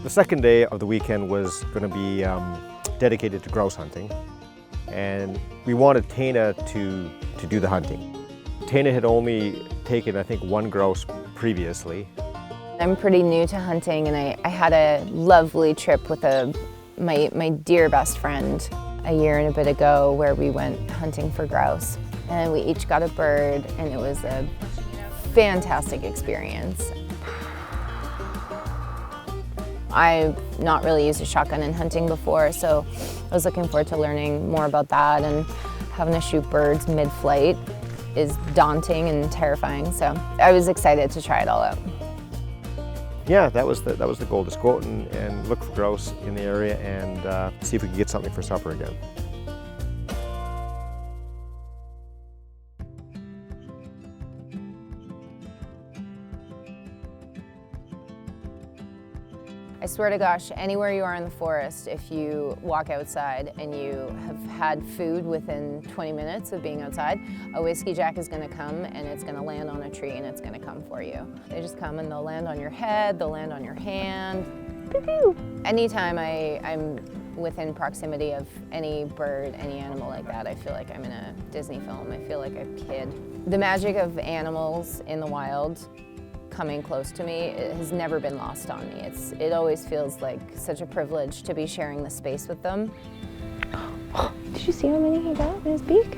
The second day of the weekend was going to be dedicated to grouse hunting, and we wanted Taina to do the hunting. Taina had only taken, I think, one grouse previously. I'm pretty new to hunting, and I had a lovely trip with my dear best friend a year and a bit ago where we went hunting for grouse. And we each got a bird, and it was a fantastic experience. I've not really used a shotgun in hunting before, so I was looking forward to learning more about that, and having to shoot birds mid-flight is daunting and terrifying, so I was excited to try it all out. Yeah, that was the goal, just go out and look for grouse in the area and see if we could get something for supper again. I swear to gosh, anywhere you are in the forest, if you walk outside and you have had food within 20 minutes of being outside, a whiskey jack is gonna come and it's gonna land on a tree and it's gonna come for you. They just come and they'll land on your head, they'll land on your hand. Pew pew. Anytime I'm within proximity of any bird, any animal like that, I feel like I'm in a Disney film. I feel like a kid. The magic of animals in the wild coming close to me, it has never been lost on me. It always feels like such a privilege to be sharing the space with them. Did you see how many he got in his beak?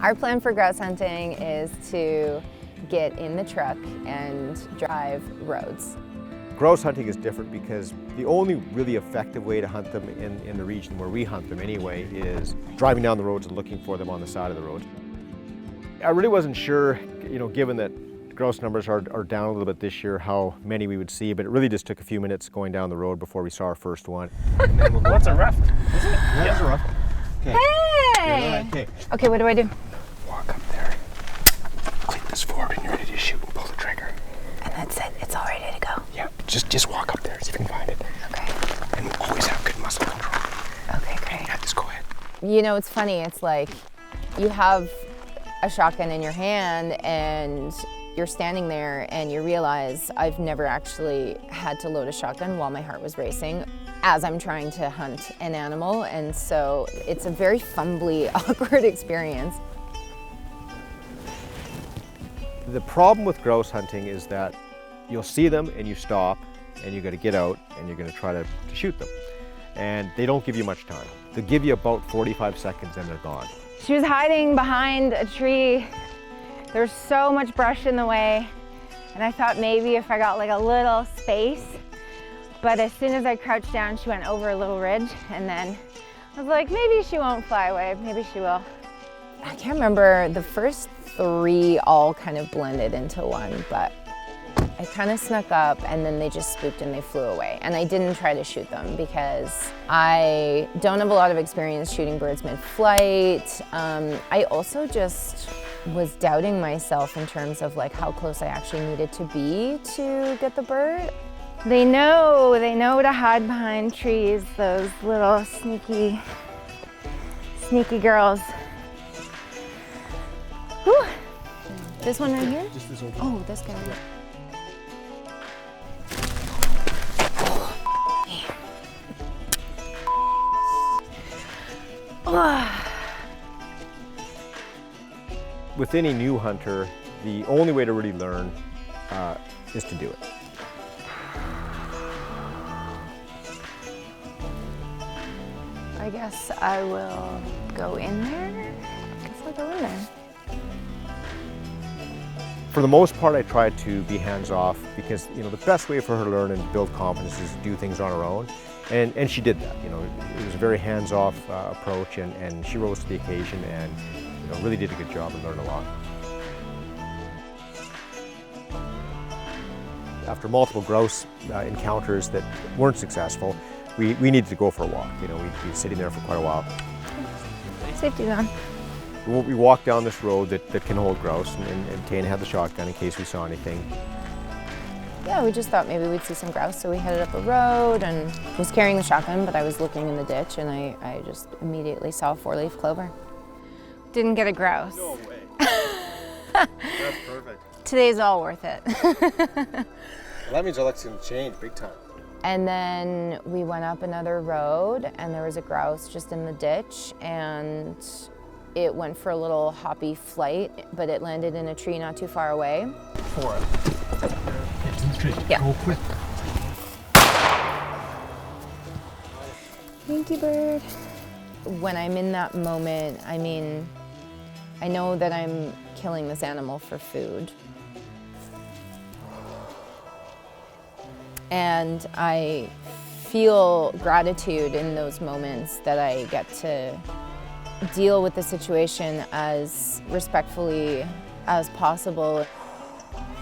Our plan for grouse hunting is to get in the truck and drive roads. Grouse hunting is different because the only really effective way to hunt them in the region where we hunt them anyway is driving down the roads and looking for them on the side of the road. I really wasn't sure, given that grouse numbers are down a little bit this year, how many we would see, but it really just took a few minutes going down the road before we saw our first one. And then we'll go. What's a ruff? Is it? Yeah, it's a ruff. Okay. Hey! Okay. Okay, what do I do? Walk up there, click this forward, and you're ready to shoot and pull the trigger. And that's it, it's all ready to go. Yeah, just walk up there, see if you can find it. Okay. And we'll always have good muscle control. Okay, great. Yeah, just go ahead. It's funny, it's like you have a shotgun in your hand and you're standing there and you realize I've never actually had to load a shotgun while my heart was racing as I'm trying to hunt an animal, and so it's a very fumbly, awkward experience. The problem with grouse hunting is that you'll see them and you stop and you got to get out and you're going to try to shoot them, and they don't give you much time. They'll give you about 45 seconds and they're gone. She was hiding behind a tree. There's so much brush in the way, and I thought maybe if I got like a little space, but as soon as I crouched down, she went over a little ridge, and then I was like, maybe she won't fly away, maybe she will. I can't remember, the first three all kind of blended into one, but I kind of snuck up and then they just spooked and they flew away. And I didn't try to shoot them because I don't have a lot of experience shooting birds mid-flight. I also just was doubting myself in terms of like how close I actually needed to be to get the bird. They know to hide behind trees, those little sneaky girls. Whew. This one right here? Just this open. Oh, this guy right here. With any new hunter, the only way to really learn is to do it. I guess I will go in there. I guess I'll go in there. For the most part, I tried to be hands-off because the best way for her to learn and build confidence is to do things on her own, and she did that. It was a very hands-off approach, and she rose to the occasion and really did a good job and learned a lot. After multiple grouse encounters that weren't successful, we needed to go for a walk. We'd been sitting there for quite a while. Safety's on. We walked down this road that can hold grouse, and Taina had the shotgun in case we saw anything. Yeah, we just thought maybe we'd see some grouse, so we headed up a road and was carrying the shotgun, but I was looking in the ditch and I just immediately saw a 4-leaf clover. Didn't get a grouse. No way. That's perfect. today's all worth it. Well, that means our luck's gonna change big time. And then we went up another road and there was a grouse just in the ditch, and it went for a little hoppy flight, but it landed in a tree not too far away. For it. Yeah. Go quick. Thank you, bird. When I'm in that moment, I mean, I know that I'm killing this animal for food. And I feel gratitude in those moments that I get to deal with the situation as respectfully as possible.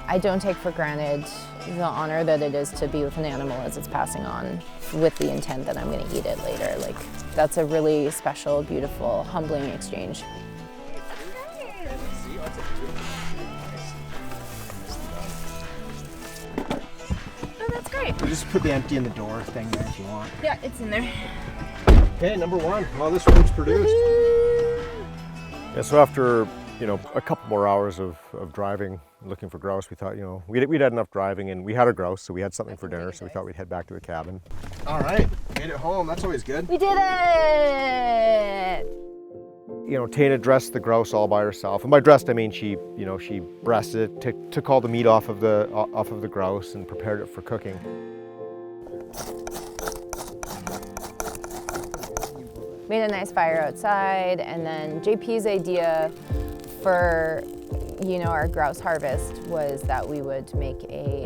I don't take for granted the honor that it is to be with an animal as it's passing on, with the intent that I'm going to eat it later. Like, that's a really special, beautiful, humbling exchange. Oh, that's great. You just put the empty in the door thing there if you want. Yeah, it's in there. Okay, number one. Well, this one's produced. Yeah, so after, you know, a couple more hours of driving, looking for grouse, we thought, you know, we'd had enough driving and we had a grouse, so we had something for dinner, so we thought we'd head back to the cabin. All right, made it home. That's always good. We did it! You know, Taina dressed the grouse all by herself, and by dressed I mean she, you know, she breasted it, took all the meat off of the grouse and prepared it for cooking. Made a nice fire outside, and then JP's idea for, you know, our grouse harvest was that we would make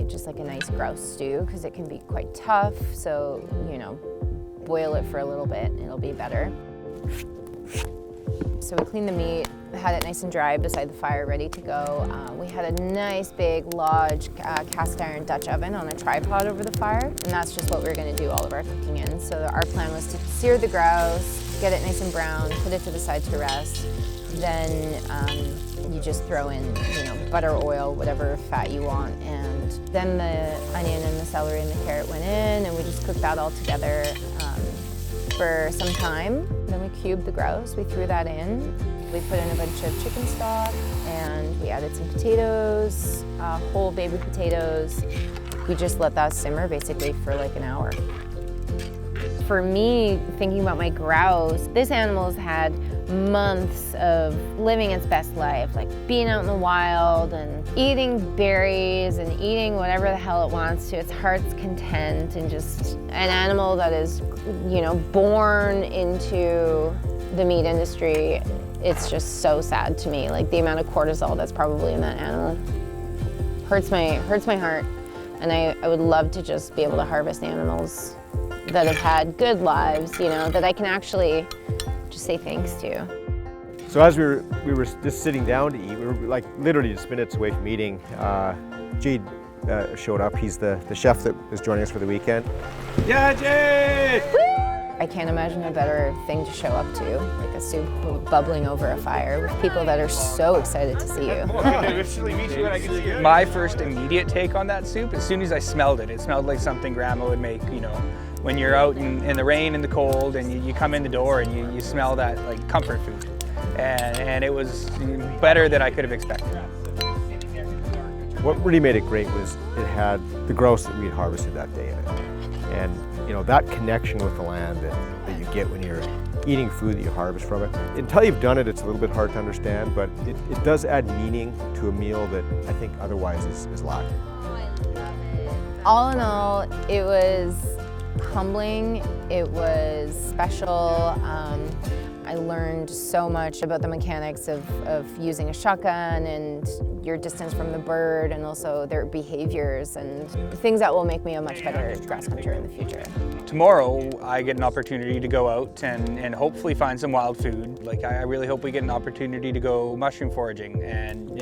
just like a nice grouse stew, because it can be quite tough. So, you know, boil it for a little bit, it'll be better. So we cleaned the meat, had it nice and dry beside the fire, ready to go. We had a nice big large cast iron Dutch oven on a tripod over the fire, and that's just what we were going to do all of our cooking in. So our plan was to sear the grouse, get it nice and brown, put it to the side to rest. Then you just throw in, you know, butter, oil, whatever fat you want, and then the onion and the celery and the carrot went in, and we just cooked that all together for some time. Then we cubed the grouse, we threw that in. We put in a bunch of chicken stock, and we added some potatoes, whole baby potatoes. We just let that simmer basically for like an hour. For me, thinking about my grouse, this animal's had months of living its best life, like being out in the wild and eating berries and eating whatever the hell it wants to, its heart's content, and just an animal that is, you know, born into the meat industry. It's just so sad to me, like the amount of cortisol that's probably in that animal. Hurts my heart, and I would love to just be able to harvest animals that have had good lives, you know, that I can actually just say thanks to. So as we were just sitting down to eat, we were like literally just minutes away from eating. Jade showed up. He's the chef that is joining us for the weekend. Yeah, Jade! I can't imagine a better thing to show up to, like a soup bubbling over a fire with people that are so excited to see you. My first immediate take on that soup, as soon as I smelled it, it smelled like something Grandma would make, you know, when you're out in the rain and the cold and you come in the door and you smell that like comfort food. And it was better than I could have expected. What really made it great was it had the grouse that we had harvested that day in it. And you know, that connection with the land that you get when you're eating food that you harvest from it. Until you've done it, it's a little bit hard to understand, but it does add meaning to a meal that I think otherwise is lacking. All in all, it was humbling, it was special. I learned so much about the mechanics of using a shotgun and your distance from the bird, and also their behaviors and things that will make me a much better grouse hunter in the future. Tomorrow, I get an opportunity to go out and hopefully find some wild food. Like, I really hope we get an opportunity to go mushroom foraging and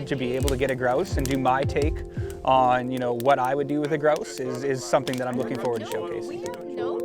to be able to get a grouse and do my take on, you know, what I would do with a grouse is something that I'm looking forward to showcasing.